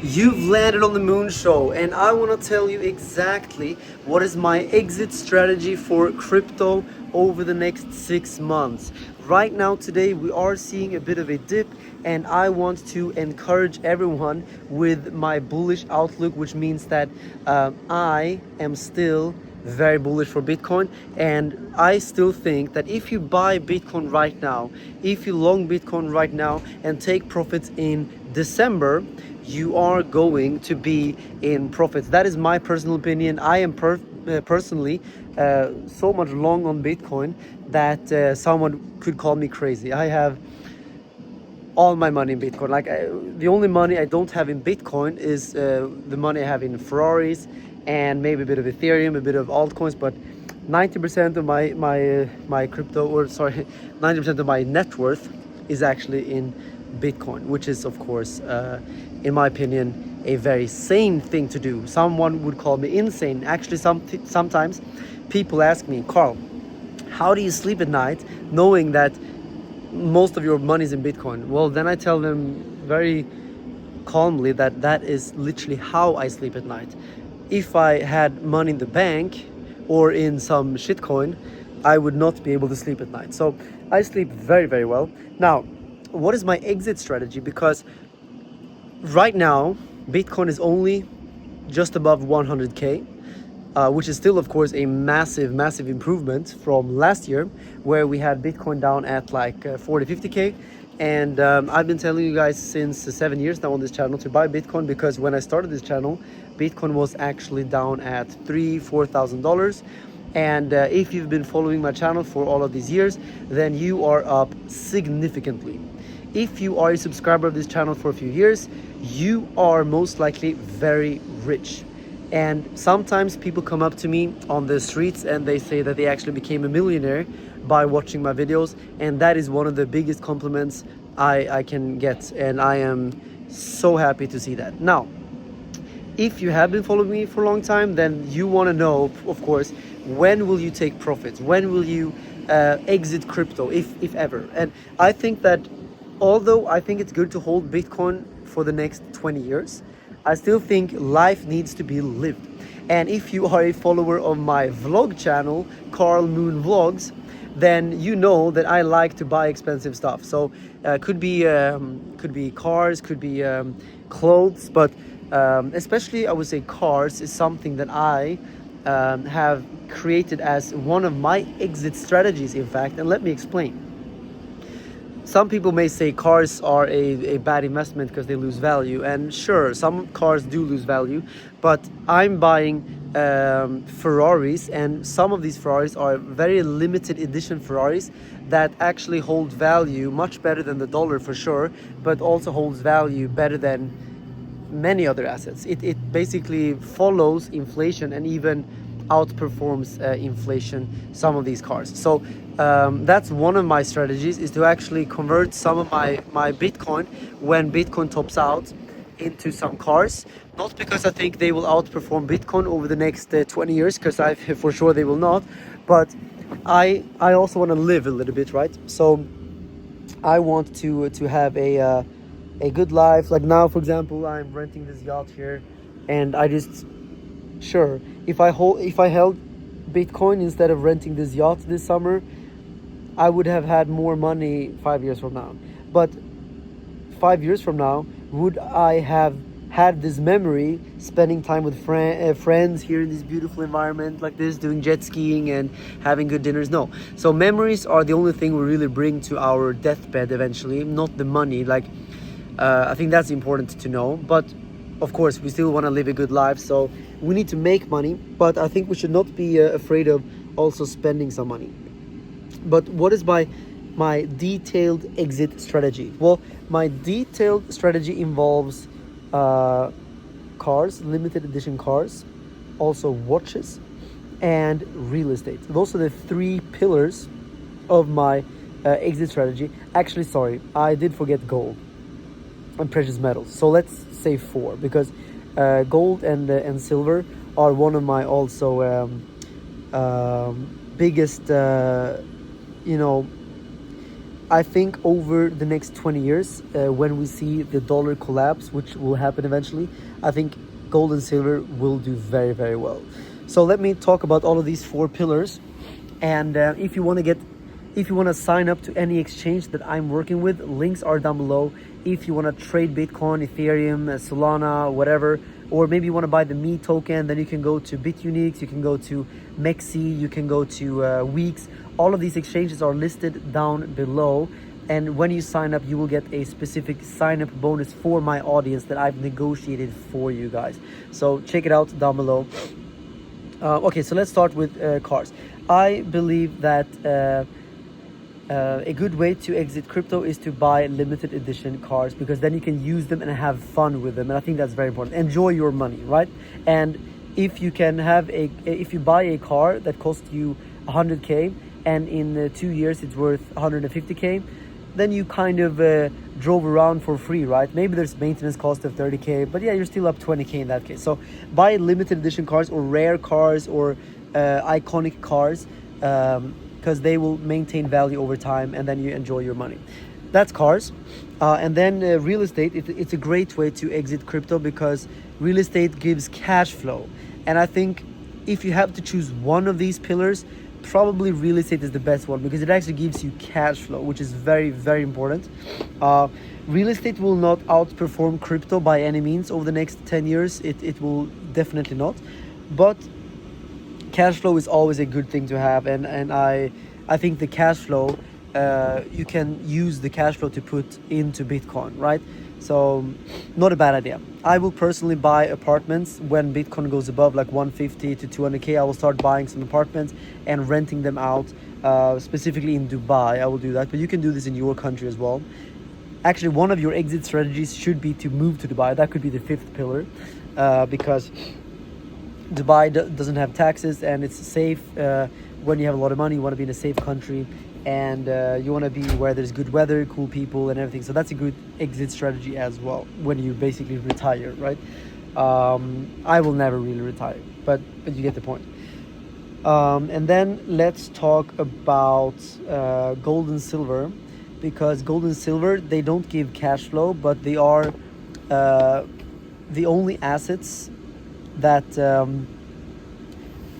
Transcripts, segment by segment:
You've landed on the Moon Show, and I want to tell you exactly what is my exit strategy for crypto over the next 6 months. Right now, today, we are seeing a bit of a dip, and I want to encourage everyone with my bullish outlook, which means that I am still very bullish for Bitcoin, and I still think that if you buy Bitcoin right now, if you long Bitcoin right now and take profits in December, you are going to be in profits. That is my personal opinion. I am personally so much long on Bitcoin that someone could call me crazy. I have all my money in Bitcoin. The only money I don't have in Bitcoin is the money I have in Ferraris and maybe a bit of Ethereum, a bit of altcoins, but 90% of my crypto, or sorry, 90% of my net worth is actually in Bitcoin, which is of course, in my opinion, a very sane thing to do. Someone would call me insane. Actually, sometimes people ask me, Carl, how do you sleep at night knowing that most of your money is in Bitcoin? Well, then I tell them very calmly that that is literally how I sleep at night. If I had money in the bank or in some shitcoin, I would not be able to sleep at night. So I sleep very, very well. Now, what is my exit strategy? Because right now, Bitcoin is only just above 100K. Which is still, of course, a massive, massive improvement from last year, where we had Bitcoin down at like 40, 50K. And I've been telling you guys since 7 years now on this channel to buy Bitcoin, because when I started this channel, Bitcoin was actually down at $3,000-$4,000. And if you've been following my channel for all of these years, then you are up significantly. If you are a subscriber of this channel for a few years, you are most likely very rich. And sometimes people come up to me on the streets and they say that they actually became a millionaire by watching my videos, and that is one of the biggest compliments I can get, and I am so happy to see that. Now, if you have been following me for a long time, then you want to know, of course, when will you take profits? When will you exit crypto, if ever? And I think that although I think it's good to hold Bitcoin for the next 20 years, I still think life needs to be lived. And if you are a follower of my vlog channel, Carl Moon Vlogs, then you know that I like to buy expensive stuff. So could be cars, could be clothes, but especially I would say cars is something that I have created as one of my exit strategies, in fact. And let me explain. Some people may say cars are a bad investment because they lose value, and sure, some cars do lose value, but I'm buying Ferraris, and some of these Ferraris are very limited edition Ferraris that actually hold value much better than the dollar for sure, but also holds value better than many other assets. It basically follows inflation and even outperforms inflation, some of these cars. So that's one of my strategies, is to actually convert some of my Bitcoin when Bitcoin tops out into some cars. Not because I think they will outperform Bitcoin over the next 20 years, because I for sure they will not, but I also want to live a little bit, right? So I want to have a good life. Like now, for example, I'm renting this yacht here, and I just, sure, if I held Bitcoin instead of renting this yacht this summer, I would have had more money 5 years from now. But 5 years from now, would I have had this memory spending time with friends here in this beautiful environment like this, doing jet skiing and having good dinners? No. So memories are the only thing we really bring to our deathbed eventually, not the money. Like I think that's important to know. But of course, we still want to live a good life, so we need to make money, but I think we should not be afraid of also spending some money. But what is my detailed exit strategy? Well, my detailed strategy involves cars, limited edition cars, also watches, and real estate. Those are the 3 pillars of my exit strategy. Actually, sorry, I did forget gold and precious metals. So let's say 4, because gold and silver are one of my also biggest I think over the next 20 years, when we see the dollar collapse, which will happen eventually, I think gold and silver will do very, very well. So let me talk about all of these 4 pillars. And if you want to sign up to any exchange that I'm working with, links are down below. If you want to trade Bitcoin, Ethereum, Solana, whatever, or maybe you want to buy the MEXC token, then you can go to Bitunix, you can go to MEXC, you can go to WEEX. All of these exchanges are listed down below. And when you sign up, you will get a specific sign up bonus for my audience that I've negotiated for you guys. So check it out down below. Okay, so let's start with cars. I believe that a good way to exit crypto is to buy limited edition cars, because then you can use them and have fun with them. And I think that's very important. Enjoy your money, right? And if you can have if you buy a car that costs you 100K and in 2 years it's worth 150K, then you kind of drove around for free, right? Maybe there's maintenance cost of 30K, but yeah, you're still up 20K in that case. So buy limited edition cars or rare cars or iconic cars, because they will maintain value over time, and then you enjoy your money. That's cars. And then real estate, it's a great way to exit crypto, because real estate gives cash flow. And I think if you have to choose one of these pillars, probably real estate is the best one, because it actually gives you cash flow, which is very, very important. Real estate will not outperform crypto by any means over the next 10 years. It will definitely not. But cash flow is always a good thing to have, and I think the cash flow, you can use the cash flow to put into Bitcoin, right? So not a bad idea. I will personally buy apartments when Bitcoin goes above like 150 to 200K. I will start buying some apartments and renting them out, specifically in Dubai. I will do that, but you can do this in your country as well. Actually, one of your exit strategies should be to move to Dubai. That could be the 5th pillar, because Dubai doesn't have taxes, and it's safe. When you have a lot of money, you want to be in a safe country, and you want to be where there's good weather, cool people, and everything. So that's a good exit strategy as well when you basically retire, right? I will never really retire, but you get the point. And then let's talk about gold and silver, because gold and silver, they don't give cash flow, but they are the only assets that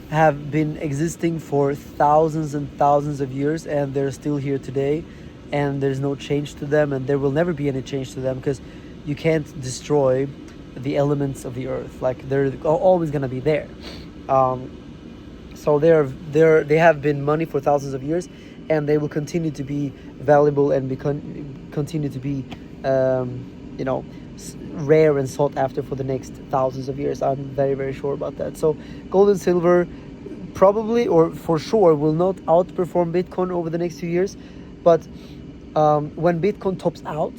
have been existing for thousands and thousands of years, and they're still here today, and there's no change to them, and there will never be any change to them, because you can't destroy the elements of the earth. Like, they're always going to be there. So they have been money for thousands of years, and they will continue to be valuable and continue to be rare and sought after for the next thousands of years. I'm very, very sure about that. So gold and silver probably, or for sure, will not outperform Bitcoin over the next few years. But when Bitcoin tops out,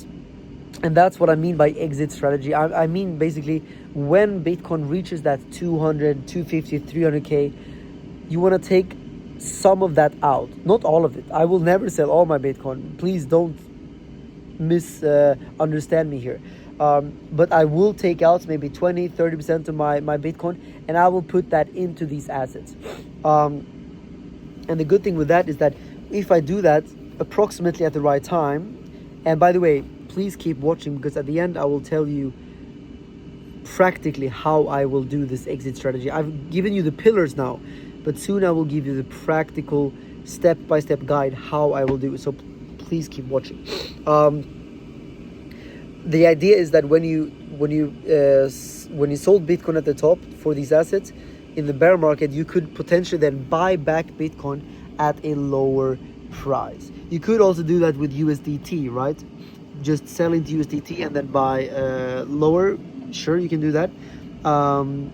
and that's what I mean by exit strategy, I mean basically when Bitcoin reaches that 200, 250, 300K, you want to take some of that out, not all of it. I will never sell all my Bitcoin. Please don't misunderstand me here. But I will take out maybe 20-30% of my Bitcoin, and I will put that into these assets. And the good thing with that is that if I do that approximately at the right time, and by the way, please keep watching, because at the end I will tell you practically how I will do this exit strategy. I've given you the pillars now, but soon I will give you the practical step-by-step guide how I will do it. So please keep watching. The idea is that when you sold Bitcoin at the top for these assets in the bear market, you could potentially then buy back Bitcoin at a lower price. You could also do that with USDT, right? Just sell into USDT and then buy lower. Sure, you can do that.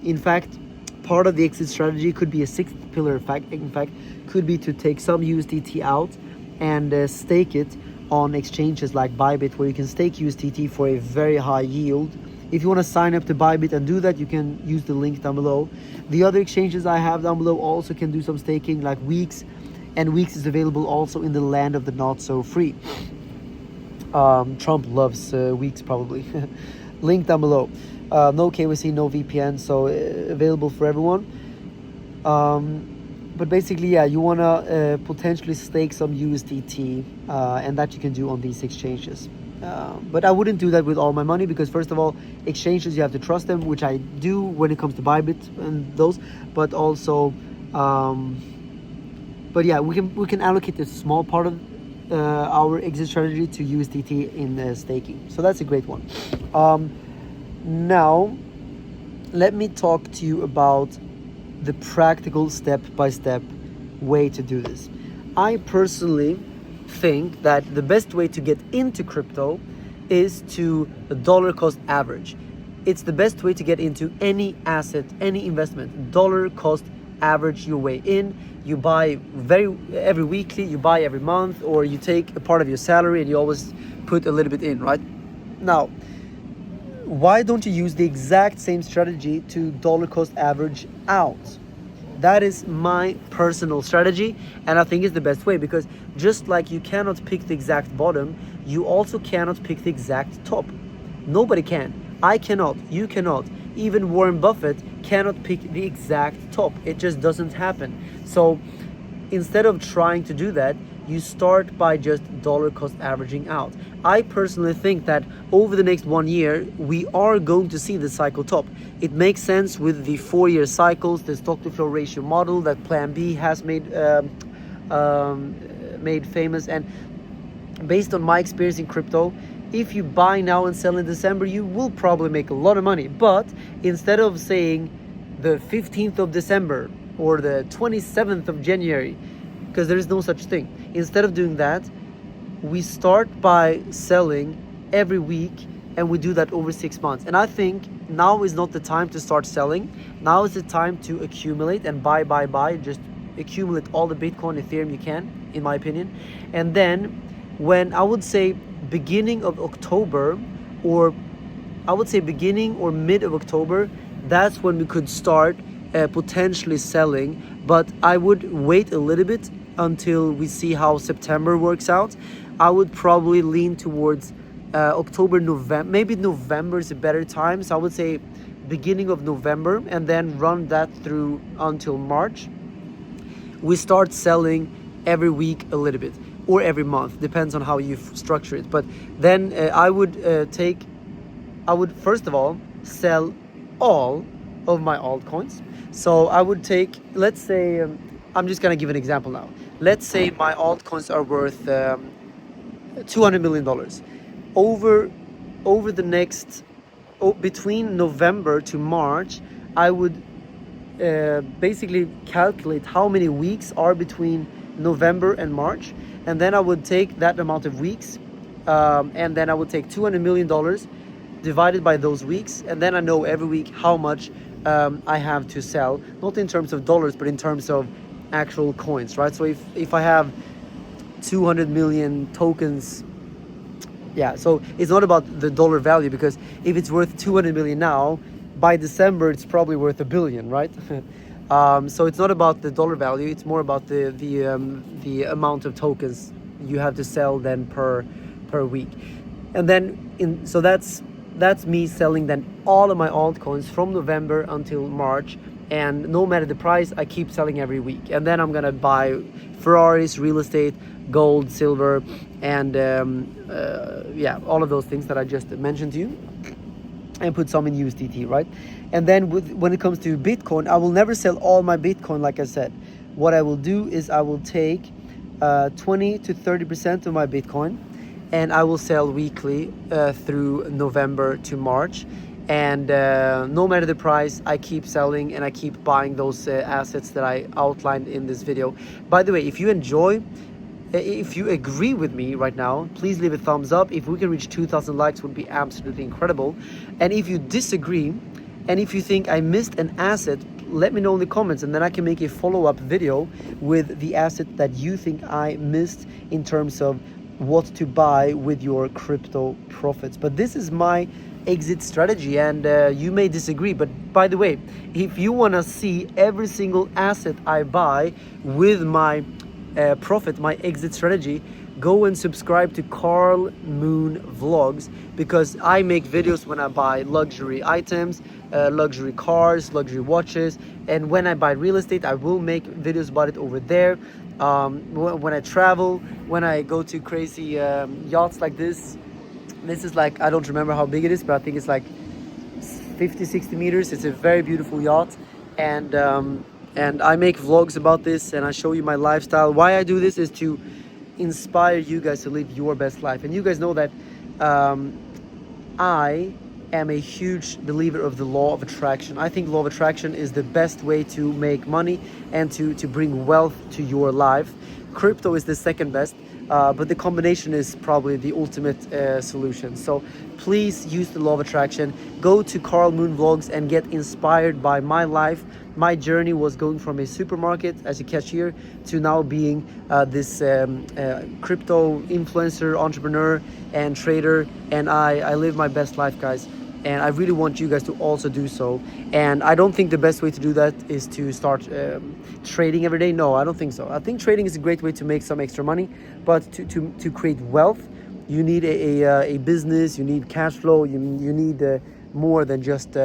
In fact, part of the exit strategy could be a 6th pillar. In fact, could be to take some USDT out and stake it on exchanges like Bybit, where you can stake USDT for a very high yield. If you want to sign up to Bybit and do that, you can use the link down below. The other exchanges I have down below also can do some staking, like WEEX, and WEEX is available also in the land of the not so free. Trump loves WEEX probably. Link down below. No KYC, no VPN, so available for everyone. But basically, yeah, you want to potentially stake some USDT, and that you can do on these exchanges. But I wouldn't do that with all my money, because first of all, exchanges, you have to trust them, which I do when it comes to Bybit and those. But also, but yeah, we can allocate a small part of our exit strategy to USDT in staking. So that's a great one. Now, let me talk to you about the practical step-by-step way to do this. I personally think that the best way to get into crypto is to dollar cost average. It's the best way to get into any asset, any investment. Dollar cost average your way in. You buy every weekly, you buy every month, or you take a part of your salary and you always put a little bit in, right? Now, why don't you use the exact same strategy to dollar cost average out? That is my personal strategy, and I think it's the best way, because just like you cannot pick the exact bottom, you also cannot pick the exact top. Nobody can. I cannot. You cannot. Even Warren Buffett cannot pick the exact top. It just doesn't happen. So instead of trying to do that, you start by just dollar cost averaging out. I personally think that over the next 1 year, we are going to see the cycle top. It makes sense with the 4-year cycles, the stock to flow ratio model that Plan B has made famous. And based on my experience in crypto, if you buy now and sell in December, you will probably make a lot of money. But instead of saying the 15th of December or the 27th of January, because there is no such thing, instead of doing that, we start by selling every week, and we do that over 6 months. And I think now is not the time to start selling. Now is the time to accumulate and buy. Just accumulate all the Bitcoin, Ethereum you can, in my opinion. And then when I would say beginning of October, or I would say beginning or mid of October, that's when we could start potentially selling. But I would wait a little bit until we see how September works out. I would probably lean towards October, November. Maybe November is a better time. So I would say beginning of November, and then run that through until March. We start selling every week a little bit, or every month, depends on how you structure it. But then I would first of all sell all of my altcoins. So I would take, let's say, I'm just gonna give an example now. Let's say my altcoins are worth $200 million. Over the next, between November to March, I would basically calculate how many weeks are between November and March, and then I would take that amount of weeks, and then I would take $200 million divided by those weeks, and then I know every week how much I have to sell, not in terms of dollars, but in terms of actual coins, right? So if I have 200 million tokens, yeah, so it's not about the dollar value, because if it's worth 200 million now, by December it's probably worth $1 billion, right? So it's not about the dollar value, it's more about the amount of tokens you have to sell then per week. And then so that's me selling then all of my altcoins from November until March, and no matter the price, I keep selling every week. And then I'm gonna buy Ferraris, real estate, gold, silver, and yeah, all of those things that I just mentioned to you, and put some in USDT, right? And then when it comes to Bitcoin, I will never sell all my Bitcoin. Like I said, what I will do is I will take 20 to 30% of my Bitcoin, and I will sell weekly through November to March. And no matter the price, I keep selling and I keep buying those assets that I outlined in this video. By the way, if you enjoy, if you agree with me right now, please leave a thumbs up. If we can reach 2,000 likes, would be absolutely incredible. And if you disagree, and if you think I missed an asset, let me know in the comments, and then I can make a follow-up video with the asset that you think I missed in terms of what to buy with your crypto profits. But this is my exit strategy, and you may disagree. But by the way, if you want to see every single asset I buy with my profit, my exit strategy, go and subscribe to Carl Moon Vlogs, because I make videos when I buy luxury items, luxury cars, luxury watches, and when I buy real estate, I will make videos about it over there. When I travel, when I go to crazy yachts like this. This is like, I don't remember how big it is, but I think it's like 50-60 meters. It's a very beautiful yacht, and I make vlogs about this, and I show you my lifestyle. Why I do this is to inspire you guys to live your best life. And you guys know that I am a huge believer of the law of attraction. I think law of attraction is the best way to make money and to bring wealth to your life. Crypto is the second best, but the combination is probably the ultimate solution. So please use the law of attraction. Go to Carl Moon Vlogs and get inspired by my life. My journey was going from a supermarket as a cashier to now being this crypto influencer, entrepreneur, and trader. And I live my best life, guys. And I really want you guys to also do so. And I don't think the best way to do that is to start trading every day. No, I don't think so. I think trading is a great way to make some extra money, but to create wealth, you need a business, you need cash flow, you need more than just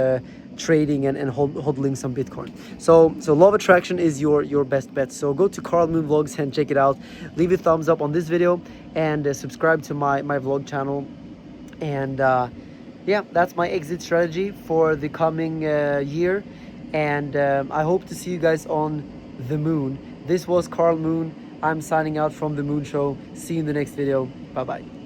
trading and hodling some Bitcoin. So law of attraction is your best bet. So go to Carl Moon Vlogs and check it out. Leave a thumbs up on this video and subscribe to my vlog channel. And yeah, that's my exit strategy for the coming year. And I hope to see you guys on the moon. This was Carl Moon. I'm signing out from the Moon Show. See you in the next video. Bye bye.